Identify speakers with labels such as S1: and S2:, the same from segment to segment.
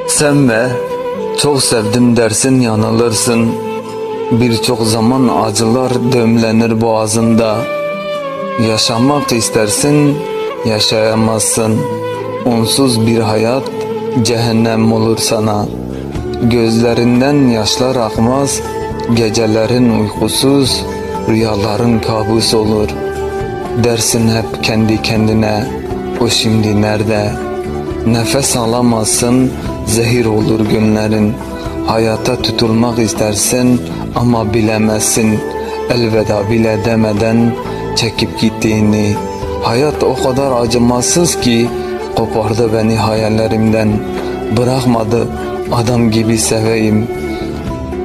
S1: Sevme, çok sevdim dersin yanılırsın. Birçok zaman acılar dömlenir boğazında. Yaşamak istersin, yaşayamazsın. Onsuz bir hayat cehennem olur sana. Gözlerinden yaşlar akmaz, gecelerin uykusuz, rüyaların kabus olur. Dersin hep kendi kendine, o şimdi nerede? Nefes alamazsın, zehir olur günlerin. Hayata tutulmak istersin ama bilemezsin. Elveda bile demeden çekip gittiğini. Hayat o kadar acımasız ki kopardı beni hayallerimden. Bırakmadı adam gibi seveyim.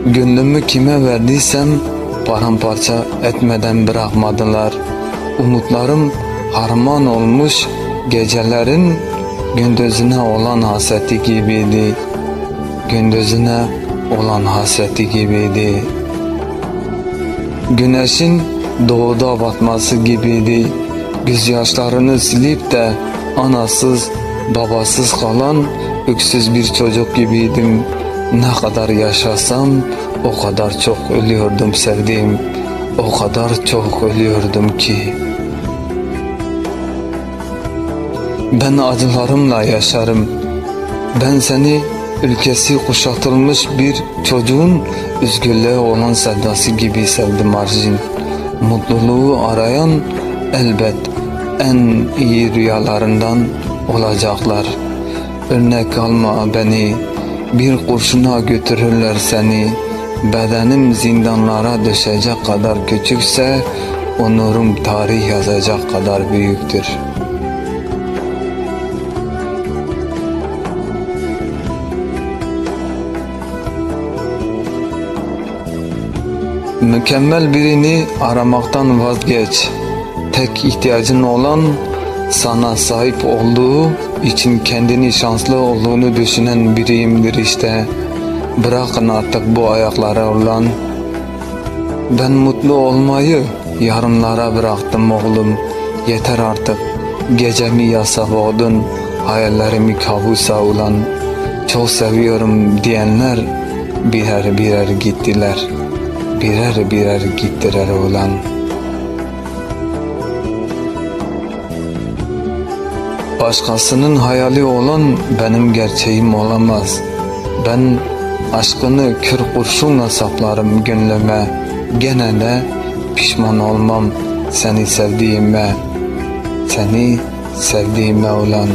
S1: Gönlümü kime verdiysem paramparça etmeden bırakmadılar. Umutlarım harman olmuş, gecelerin gündüzüne olan hasreti gibiydi. Gündüzüne olan hasreti gibiydi. Güneşin doğuda batması gibiydi. Gözyaşlarını silip de anasız, babasız kalan öksüz bir çocuk gibiydim. Ne kadar yaşasam o kadar çok ölüyordum sevdiğim. O kadar çok ölüyordum ki. Ben acılarımla yaşarım. Ben seni ülkesi kuşatılmış bir çocuğun üzgünlüğe olan sevdası gibi sevdim Arjin. Mutluluğu arayan elbet en iyi rüyalarından olacaklar. Örnek alma beni, bir kurşuna götürürler seni. Bedenim zindanlara düşecek kadar küçükse, onurum tarih yazacak kadar büyüktür. Mükemmel birini aramaktan vazgeç. Tek ihtiyacın olan sana sahip olduğu için kendini şanslı olduğunu düşünen biriyimdir işte. Bırakın artık bu ayaklara ulan. Ben mutlu olmayı yarınlara bıraktım oğlum. Yeter artık. Gecemi yasa boğdun, hayallerimi kabusa ulan. Çok seviyorum diyenler birer birer gittiler. Birer birer gittiler ulan. Başkasının hayali olan benim gerçeğim olamaz. Ben aşkını kör kurşunla saplarım gönlüme. Gene de pişman olmam seni sevdiğime. Seni sevdiğime ulan.